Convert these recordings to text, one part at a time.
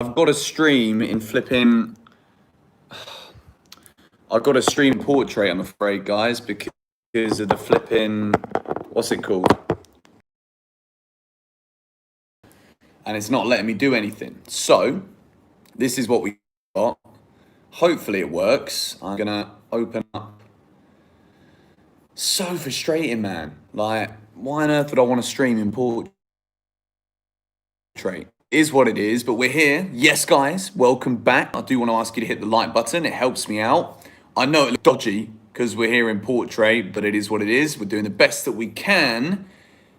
I've got a stream in flipping. I've got a stream portrait, I'm afraid, guys, because of the flipping. What's it called? And it's not letting me do anything. So, this is what we got. Hopefully, it works. I'm gonna open up. So frustrating, man. Like, why on earth would I want to stream in portrait? Is what it is, but we're here. Yes, guys, welcome back. I do want to ask you to hit the like button. It helps me out. I know it looks dodgy because we're here in portrait, but it is what it is. We're doing the best that we can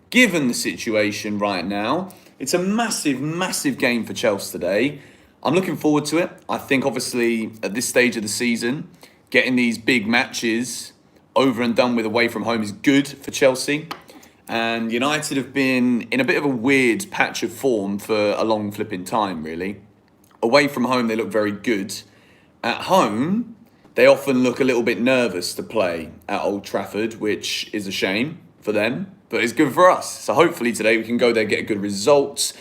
given the situation right now. It's a massive, massive game for Chelsea today. I'm looking forward to it. I think, obviously, at this stage of the season, getting these big matches over and done with away from home is good for Chelsea. And United have been in a bit of a weird patch of form for a long flipping time, really. Away from home, they look very good. At home, they often look a little bit nervous to play at Old Trafford, which is a shame for them, but it's good for us. So hopefully today we can go there, get a good result.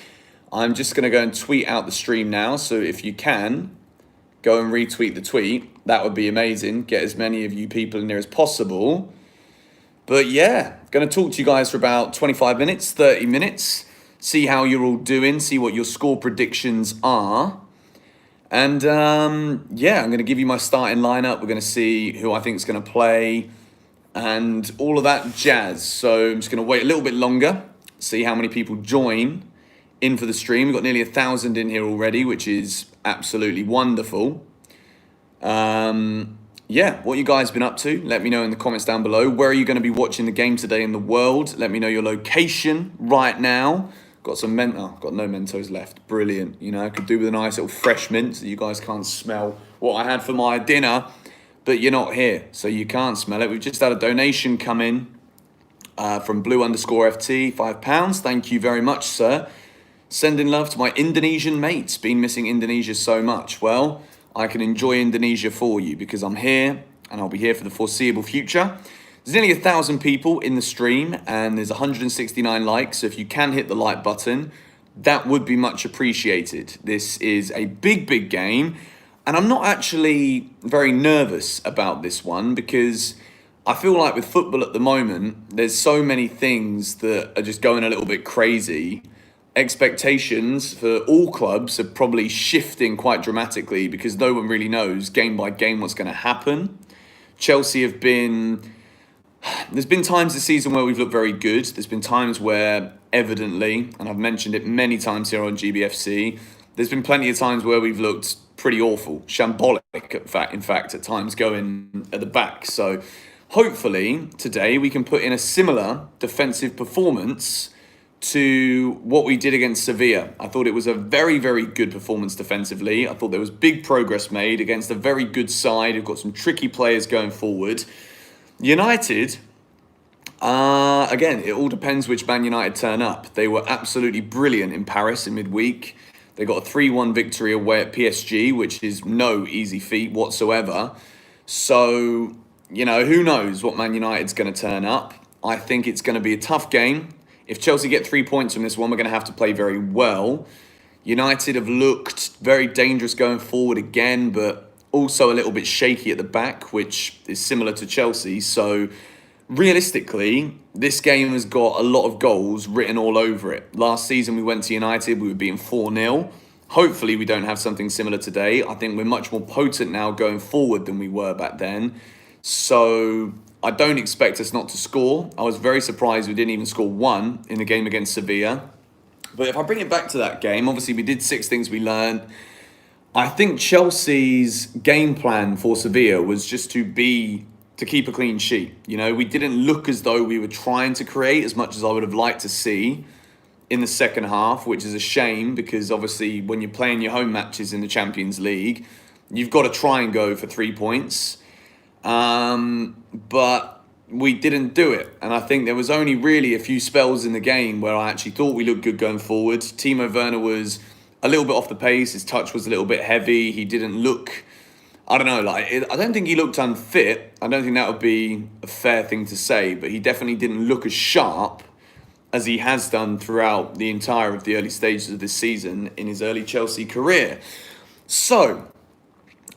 I'm just going to go and tweet out the stream now. So if you can, go and retweet the tweet. That would be amazing. Get as many of you people in there as possible. But yeah, going to talk to you guys for about 25 minutes, 30 minutes. See how you're all doing. See what your score predictions are. And yeah, I'm going to give you my starting lineup. We're going to see who I think is going to play and all of that jazz. So I'm just going to wait a little bit longer, see how many people join in for the stream. We've got nearly 1,000 in here already, which is absolutely wonderful. Yeah, what you guys been up to? Let me know in the comments down below. Where are you going to be watching the game today in the world? Let me know your location right now. Got some got no Mentos left. Brilliant. You know, I could do with a nice little fresh mint so you guys can't smell what I had for my dinner. But you're not here, so you can't smell it. We've just had a donation come in from blue_FT, £5. Thank you very much, sir. Sending love to my Indonesian mates. Been missing Indonesia so much. Well, I can enjoy Indonesia for you because I'm here and I'll be here for the foreseeable future. There's nearly 1,000 people in the stream and there's 169 likes. So if you can hit the like button, that would be much appreciated. This is a big, big game. And I'm not actually very nervous about this one because I feel like with football at the moment, there's so many things that are just going a little bit crazy. Expectations for all clubs are probably shifting quite dramatically because no one really knows game by game what's going to happen. Chelsea have been... There's been times this season where we've looked very good. There's been times where, evidently, and I've mentioned it many times here on GBFC, there's been plenty of times where we've looked pretty awful, shambolic, in fact, at times going at the back. So hopefully today we can put in a similar defensive performance to what we did against Sevilla. I thought it was a very, very good performance defensively. I thought there was big progress made against a very good side who've got some tricky players going forward. United, again, it all depends which Man United turn up. They were absolutely brilliant in Paris in midweek. They got a 3-1 victory away at PSG, which is no easy feat whatsoever. So, you know, who knows what Man United's going to turn up. I think it's going to be a tough game. If Chelsea get 3 points from this one, we're going to have to play very well. United have looked very dangerous going forward again, but also a little bit shaky at the back, which is similar to Chelsea. So realistically, this game has got a lot of goals written all over it. Last season we went to United, we were beating 4-0. Hopefully we don't have something similar today. I think we're much more potent now going forward than we were back then. So I don't expect us not to score. I was very surprised we didn't even score one in the game against Sevilla. But if I bring it back to that game, obviously we did 6 things we learned. I think Chelsea's game plan for Sevilla was just to keep a clean sheet. You know, we didn't look as though we were trying to create as much as I would have liked to see in the second half, which is a shame because obviously when you're playing your home matches in the Champions League, you've got to try and go for 3 points. But we didn't do it. And I think there was only really a few spells in the game where I actually thought we looked good going forward. Timo Werner was a little bit off the pace. His touch was a little bit heavy. He didn't look, I don't know, I don't think he looked unfit. I don't think that would be a fair thing to say, but he definitely didn't look as sharp as he has done throughout the entire of the early stages of this season in his early Chelsea career. So,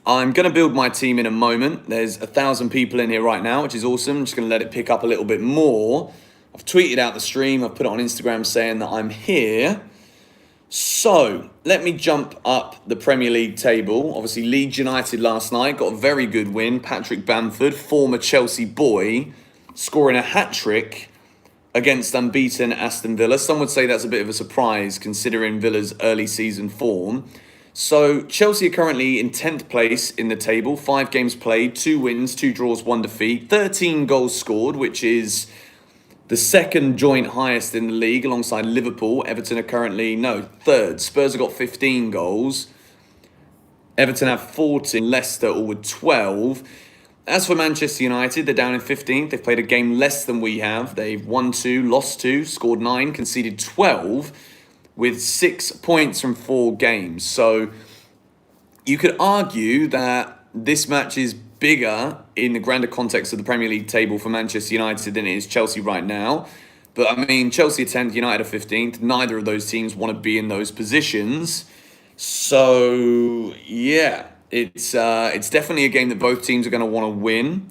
I'm going to build my team in a moment. There's 1,000 people in here right now, which is awesome. I'm just going to let it pick up a little bit more. I've tweeted out the stream. I've put it on Instagram saying that I'm here. So, let me jump up the Premier League table. Obviously, Leeds United last night got a very good win. Patrick Bamford, former Chelsea boy, scoring a hat-trick against unbeaten Aston Villa. Some would say that's a bit of a surprise considering Villa's early season form. So, Chelsea are currently in 10th place in the table. 5 games played, 2 wins, 2 draws, 1 defeat. 13 goals scored, which is the second joint highest in the league alongside Liverpool. Everton are currently, third. Spurs have got 15 goals. Everton have 14. Leicester all with 12. As for Manchester United, they're down in 15th. They've played a game less than we have. They've won 2, lost 2, scored 9, conceded 12 with 6 points from 4 games. So you could argue that this match is bigger in the grander context of the Premier League table for Manchester United than it is Chelsea right now. But I mean, Chelsea are 10th, United are 15th. Neither of those teams want to be in those positions. So yeah, it's definitely a game that both teams are going to want to win.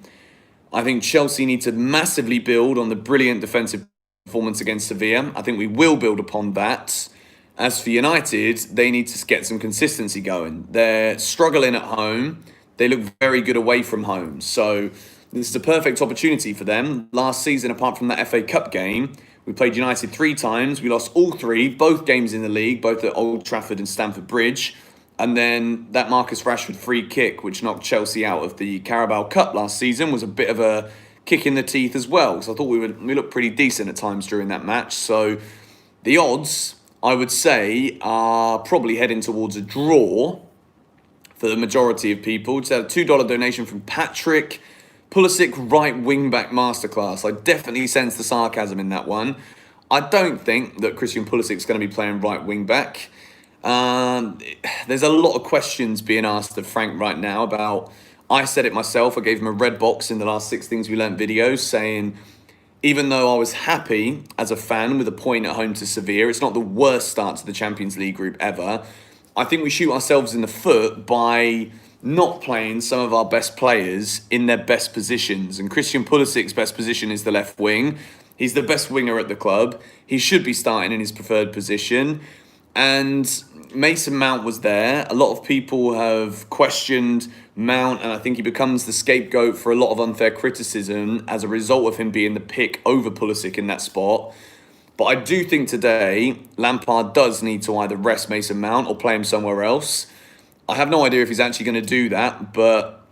I think Chelsea need to massively build on the brilliant defensive performance against Sevilla. I think we will build upon that. As for United, they need to get some consistency going. They're struggling at home. They look very good away from home. So this is a perfect opportunity for them. Last season, apart from that FA Cup game, we played United 3 times. We lost all 3, both games in the league, both at Old Trafford and Stamford Bridge. And then that Marcus Rashford free kick, which knocked Chelsea out of the Carabao Cup last season, was a bit of a kick in the teeth as well. So I thought we looked pretty decent at times during that match. So the odds, I would say, are probably heading towards a draw for the majority of people. Just had a $2 donation from Patrick. Pulisic right wing-back masterclass. I definitely sense the sarcasm in that one. I don't think that Christian Pulisic's going to be playing right wing-back. There's a lot of questions being asked of Frank right now about... I said it myself. I gave him a red box in the last 6 Things We Learned videos saying, even though I was happy as a fan with a point at home to Sevilla, it's not the worst start to the Champions League group ever. I think we shoot ourselves in the foot by not playing some of our best players in their best positions. And Christian Pulisic's best position is the left wing. He's the best winger at the club. He should be starting in his preferred position. And Mason Mount was there. A lot of people have questioned Mount, and I think he becomes the scapegoat for a lot of unfair criticism as a result of him being the pick over Pulisic in that spot. But I do think today, Lampard does need to either rest Mason Mount or play him somewhere else. I have no idea if he's actually going to do that, but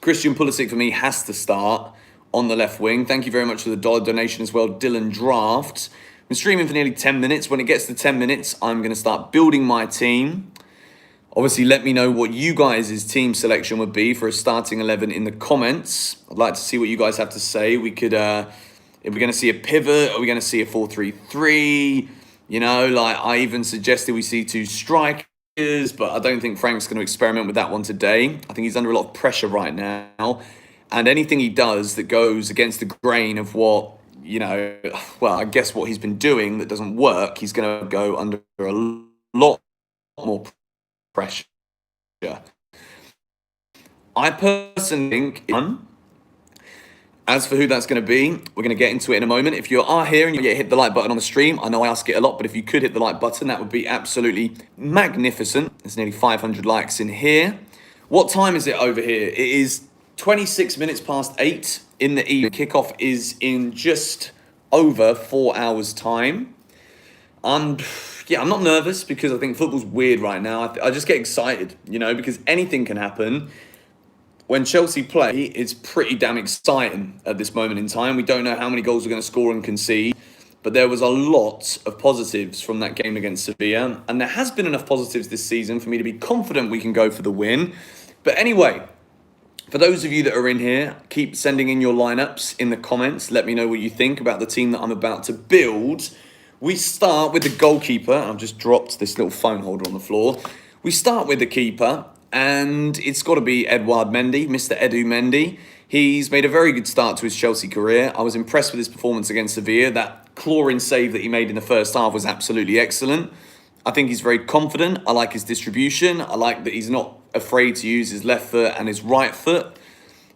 Christian Pulisic for me has to start on the left wing. Thank you very much for the dollar donation as well, Dylan Draft. I've been streaming for nearly 10 minutes. When it gets to 10 minutes, I'm going to start building my team. Obviously, let me know what you guys' team selection would be for a starting 11 in the comments. I'd like to see what you guys have to say. We could... If we're going to see a pivot, are we going to see a 4-3-3? You know, like I even suggested we see 2 strikers, but I don't think Frank's going to experiment with that one today. I think he's under a lot of pressure right now. And anything he does that goes against the grain of what, I guess what he's been doing that doesn't work, he's going to go under a lot more pressure. I personally think... As for who that's going to be, we're going to get into it in a moment. If you are here and you hit the like button on the stream, I know I ask it a lot, but if you could hit the like button, that would be absolutely magnificent. There's nearly 500 likes in here. What time is it over here? It is 26 minutes past 8 in the evening. Kickoff is in just over 4 hours' time. I'm not nervous because I think football's weird right now. I just get excited, because anything can happen. When Chelsea play, it's pretty damn exciting at this moment in time. We don't know how many goals we're going to score and concede, but there was a lot of positives from that game against Sevilla, and there has been enough positives this season for me to be confident we can go for the win. But anyway, for those of you that are in here, keep sending in your lineups in the comments. Let me know what you think about the team that I'm about to build. We start with the goalkeeper. I've just dropped this little phone holder on the floor. We start with the keeper. And it's got to be Edouard Mendy, Mr. Edu Mendy. He's made a very good start to his Chelsea career. I was impressed with his performance against Sevilla. That clawing save that he made in the first half was absolutely excellent. I think he's very confident. I like his distribution. I like that he's not afraid to use his left foot and his right foot.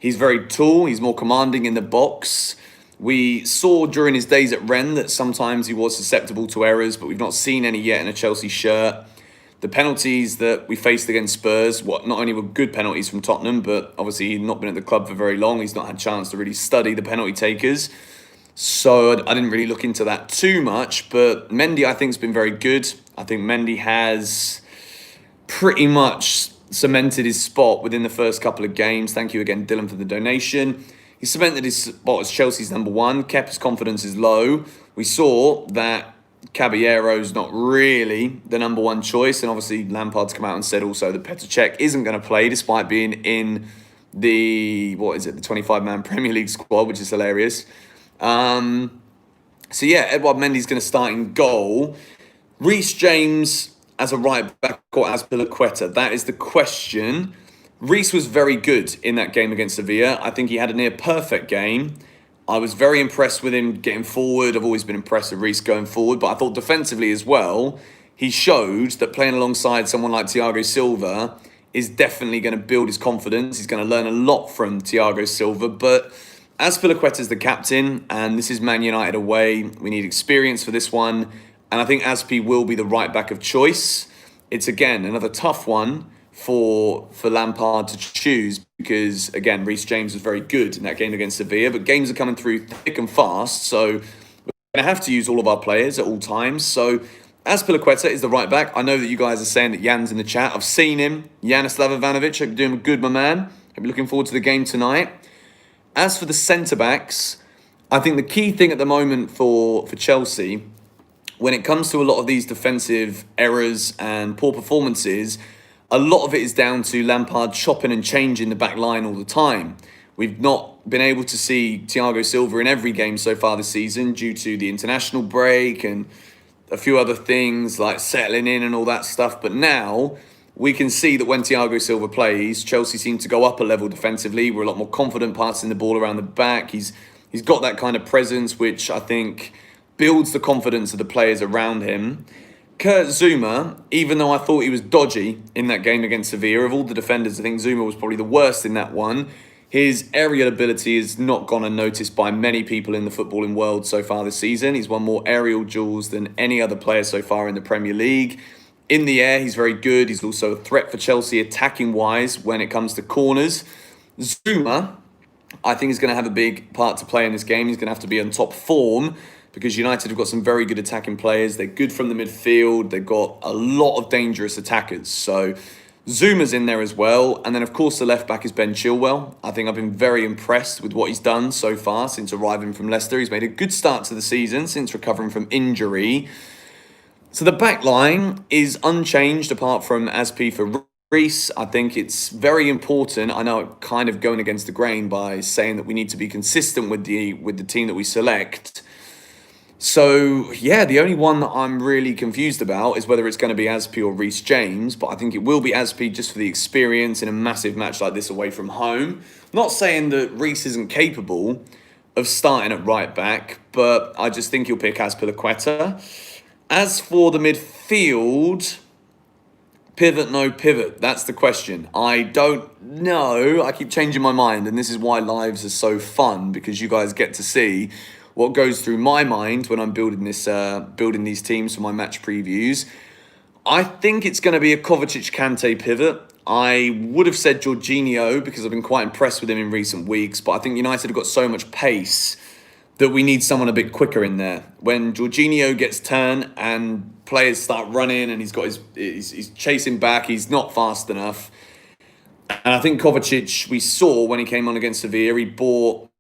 He's very tall. He's more commanding in the box. We saw during his days at Rennes that sometimes he was susceptible to errors, but we've not seen any yet in a Chelsea shirt. The penalties that we faced against Spurs, not only were good penalties from Tottenham, but obviously he'd not been at the club for very long. He's not had a chance to really study the penalty takers. So I didn't really look into that too much. But Mendy, I think, has been very good. I think Mendy has pretty much cemented his spot within the first couple of games. Thank you again, Dylan, for the donation. He cemented his spot as Chelsea's number one. Kepa's confidence is low. We saw that Caballero's not really the number one choice, and obviously Lampard's come out and said also that Petr Cech isn't going to play despite being in the 25-man Premier League squad, which is hilarious. So yeah, Edouard Mendy's going to start in goal. Reece James as a right back or as Piliqueta, that is the question. Reece was very good in that game against Sevilla. I think he had a near perfect game. I was very impressed with him getting forward. I've always been impressed with Reece going forward, but I thought defensively as well, he showed that playing alongside someone like Thiago Silva is definitely going to build his confidence. He's going to learn a lot from Thiago Silva, but as Piliqueta's the captain, and this is Man United away, we need experience for this one, and I think Aspi will be the right back of choice. It's, again, another tough one for Lampard to choose because, again, Reece James was very good in that game against Sevilla, but games are coming through thick and fast, so we're going to have to use all of our players at all times. So Azpilicueta is the right back. I know that you guys are saying that Jan's in the chat. I've seen him. Janislav Ivanovic, I'm doing good, my man. I'm looking forward to the game tonight. As for the centre-backs, I think the key thing at the moment for Chelsea, when it comes to a lot of these defensive errors and poor performances, a lot of it is down to Lampard chopping and changing the back line all the time. We've not been able to see Thiago Silva in every game so far this season due to the international break and a few other things like settling in and all that stuff. But now we can see that when Thiago Silva plays, Chelsea seem to go up a level defensively. We're a lot more confident passing the ball around the back. He's got that kind of presence, which I think builds the confidence of the players around him. Kurt Zouma, even though I thought he was dodgy in that game against Sevilla, of all the defenders, I think Zouma was probably the worst in that one. His aerial ability has not gone unnoticed by many people in the footballing world so far this season. He's won more aerial duels than any other player so far in the Premier League. In the air, he's very good. He's also a threat for Chelsea attacking-wise when it comes to corners. Zouma, I think, is going to have a big part to play in this game. He's going to have to be on top form, because United have got some very good attacking players. They're good from the midfield. They've got a lot of dangerous attackers. So Zuma's in there as well. And then, of course, the left back is Ben Chilwell. I think I've been very impressed with what he's done so far since arriving from Leicester. He's made a good start to the season since recovering from injury. So the back line is unchanged apart from Aspi for Reece. I think it's very important. I know I'm kind of going against the grain by saying that we need to be consistent with the team that we select. So, yeah, the only one that I'm really confused about is whether it's going to be Aspi or Reece James, but I think it will be Aspi just for the experience in a massive match like this away from home. Not saying that Reece isn't capable of starting at right back, but I just think he'll pick Azpilicueta. As for the midfield, pivot, no pivot, that's the question. I don't know. I keep changing my mind, and this is why lives are so fun, because you guys get to see what goes through my mind when I'm building these teams for my match previews. I think it's going to be a Kovacic-Kante pivot. I would have said Jorginho because I've been quite impressed with him in recent weeks, but I think United have got so much pace that we need someone a bit quicker in there. When Jorginho gets turned and players start running and he's chasing back, he's not fast enough. And I think Kovacic, we saw when he came on against Sevilla, he brought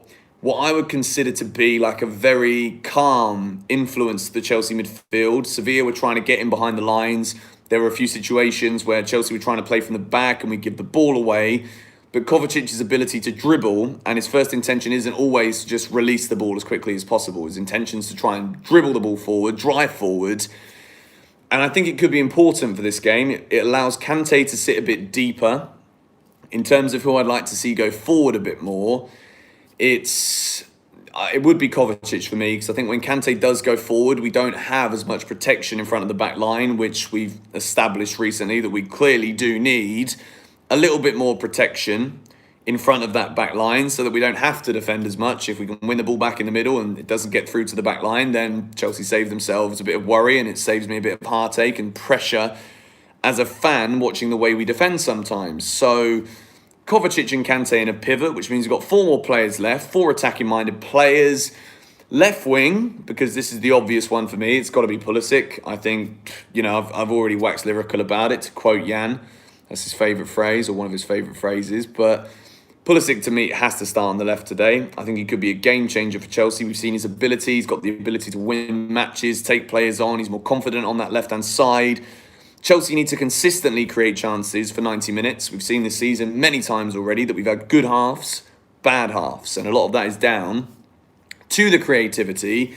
what I would consider to be like a very calm influence to the Chelsea midfield. Sevilla were trying to get in behind the lines. There were a few situations where Chelsea were trying to play from the back and we give the ball away. But Kovacic's ability to dribble, and his first intention isn't always to just release the ball as quickly as possible. His intention is to try and dribble the ball forward, drive forward. And I think it could be important for this game. It allows Kante to sit a bit deeper in terms of who I'd like to see go forward a bit more. it would be Kovacic for me, because I think when Kante does go forward, we don't have as much protection in front of the back line, which we've established recently that we clearly do need a little bit more protection in front of that back line so that we don't have to defend as much. If we can win the ball back in the middle and it doesn't get through to the back line, then Chelsea save themselves a bit of worry, and it saves me a bit of heartache and pressure as a fan watching the way we defend sometimes. So Kovacic and Kante in a pivot, which means we've got 4 more players left, 4 attacking-minded players. Left wing, because this is the obvious one for me, it's got to be Pulisic. I think, I've already waxed lyrical about it, to quote Jan. That's his favourite phrase, or one of his favourite phrases. But Pulisic, to me, has to start on the left today. I think he could be a game changer for Chelsea. We've seen his ability. He's got the ability to win matches, take players on. He's more confident on that left-hand side. Chelsea need to consistently create chances for 90 minutes. We've seen this season many times already that we've had good halves, bad halves, and a lot of that is down to the creativity.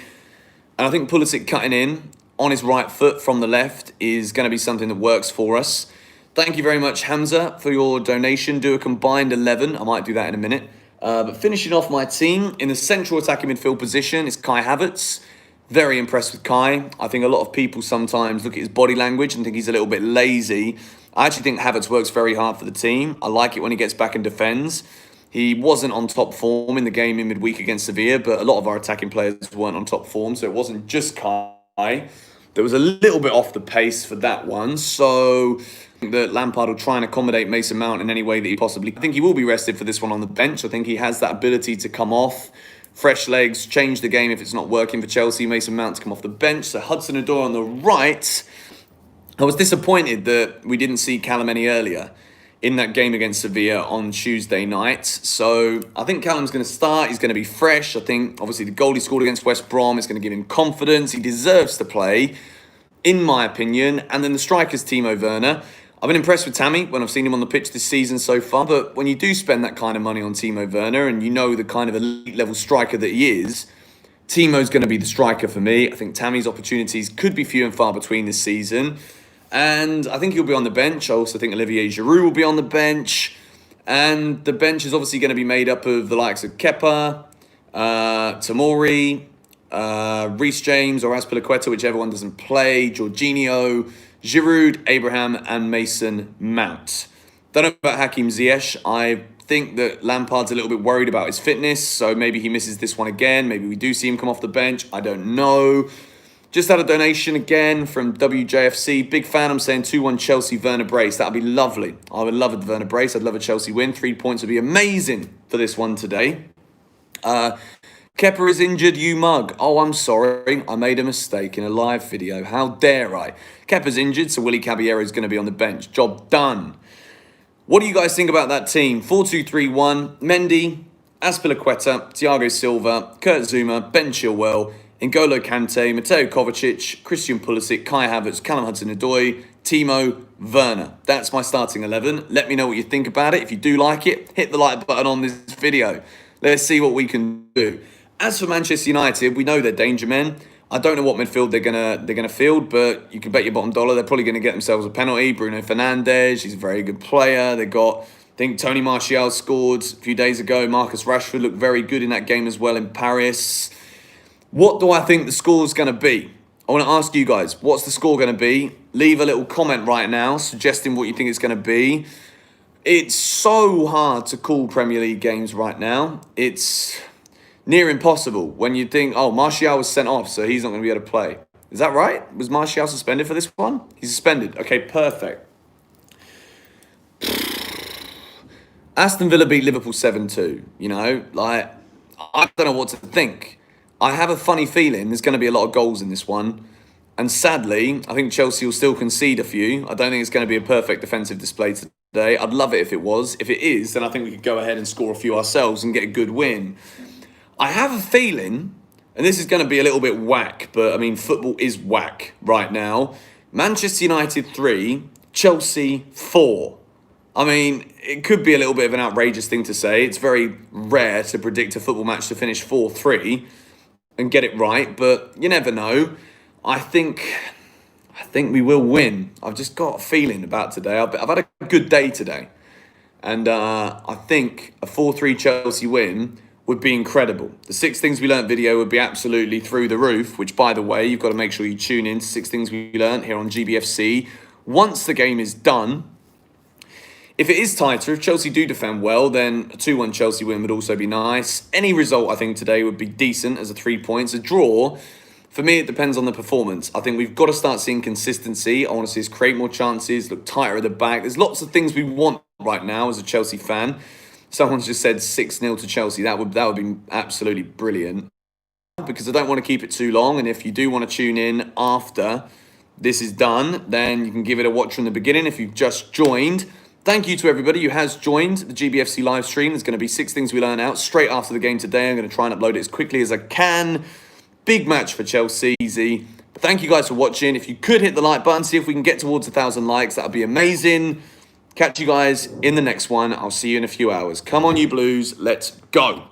And I think Pulisic cutting in on his right foot from the left is going to be something that works for us. Thank you very much, Hamza, for your donation. Do a combined 11. I might do that in a minute. But finishing off my team, in the central attacking midfield position is Kai Havertz. Very impressed with Kai. I think a lot of people sometimes look at his body language and think he's a little bit lazy. I actually think Havertz works very hard for the team. I like it when he gets back and defends. He wasn't on top form in the game in midweek against Sevilla, but a lot of our attacking players weren't on top form, so it wasn't just Kai. There was a little bit off the pace for that one, so I think that Lampard will try and accommodate Mason Mount in any way that he possibly can. I think he will be rested for this one on the bench. I think he has that ability to come off, fresh legs, change the game if it's not working for Chelsea. Mason Mount to come off the bench. So Hudson-Odoi on the right. I was disappointed that we didn't see Callum any earlier in that game against Sevilla on Tuesday night. So I think Callum's going to start. He's going to be fresh. I think, obviously, the goal he scored against West Brom is going to give him confidence. He deserves to play, in my opinion. And then the strikers, Timo Werner. I've been impressed with Tammy when I've seen him on the pitch this season so far. But when you do spend that kind of money on Timo Werner and you know the kind of elite level striker that he is, Timo's going to be the striker for me. I think Tammy's opportunities could be few and far between this season. And I think he'll be on the bench. I also think Olivier Giroud will be on the bench. And the bench is obviously going to be made up of the likes of Kepa, Tomori, Reece James or Azpilicueta, whichever one doesn't play, Jorginho, Giroud, Abraham and Mason Mount. Don't know about Hakim Ziyech. I think that Lampard's a little bit worried about his fitness, so maybe he misses this one again. Maybe we do see him come off the bench. I don't know. Just had a donation again from WJFC. Big fan. I'm saying 2-1 Chelsea, Werner brace. That would be lovely. I would love a Werner brace. I'd love a Chelsea win. 3 points would be amazing for this one today. Kepa is injured, you mug. Oh, I'm sorry. I made a mistake in a live video. How dare I? Kepa's injured, so Willy Caballero is going to be on the bench. Job done. What do you guys think about that team? 4-2-3-1. Mendy, Azpilicueta, Thiago Silva, Kurt Zouma, Ben Chilwell, N'Golo Kante, Mateo Kovacic, Christian Pulisic, Kai Havertz, Callum Hudson-Odoi, Timo Werner. That's my starting 11. Let me know what you think about it. If you do like it, hit the like button on this video. Let's see what we can do. As for Manchester United, we know they're danger men. I don't know what midfield they're gonna field, but you can bet your bottom dollar they're probably gonna get themselves a penalty. Bruno Fernandes, he's a very good player. They got, I think Tony Martial scored a few days ago. Marcus Rashford looked very good in that game as well in Paris. What do I think the score's gonna be? I want to ask you guys, what's the score gonna be? Leave a little comment right now suggesting what you think it's gonna be. It's so hard to call Premier League games right now. It's near impossible when you think, oh, Martial was sent off, so he's not going to be able to play. Is that right? Was Martial suspended for this one? He's suspended. Okay, perfect. Aston Villa beat Liverpool 7-2. You know, like, I don't know what to think. I have a funny feeling there's going to be a lot of goals in this one. And sadly, I think Chelsea will still concede a few. I don't think it's going to be a perfect defensive display today. I'd love it if it was. If it is, then I think we could go ahead and score a few ourselves and get a good win. I have a feeling, and this is going to be a little bit whack, but I mean, football is whack right now. Manchester United 3, Chelsea 4. I mean, it could be a little bit of an outrageous thing to say. It's very rare to predict a football match to finish 4-3 and get it right, but you never know. I think we will win. I've just got a feeling about today. I've had a good day today. And I think a 4-3 Chelsea win would be incredible. The 6 Things We Learned video would be absolutely through the roof, which, by the way, you've got to make sure you tune in to 6 Things We Learned here on GBFC once the game is done. If it is tighter, if Chelsea do defend well, then a 2-1 Chelsea win would also be nice. Any result, I think, today would be decent as a 3 points. A draw, for me, it depends on the performance. I think we've got to start seeing consistency. I want to see us create more chances, look tighter at the back. There's lots of things we want right now as a Chelsea fan. Someone's just said 6-0 to Chelsea. That would be absolutely brilliant. Because I don't want to keep it too long. And if you do want to tune in after this is done, then you can give it a watch from the beginning if you've just joined. Thank you to everybody who has joined the GBFC live stream. There's going to be 6 Things We Learn out straight after the game today. I'm going to try and upload it as quickly as I can. Big match for Chelsea. Easy. But thank you guys for watching. If you could hit the like button, see if we can get towards 1,000 likes. That would be amazing. Catch you guys in the next one. I'll see you in a few hours. Come on, you Blues. Let's go.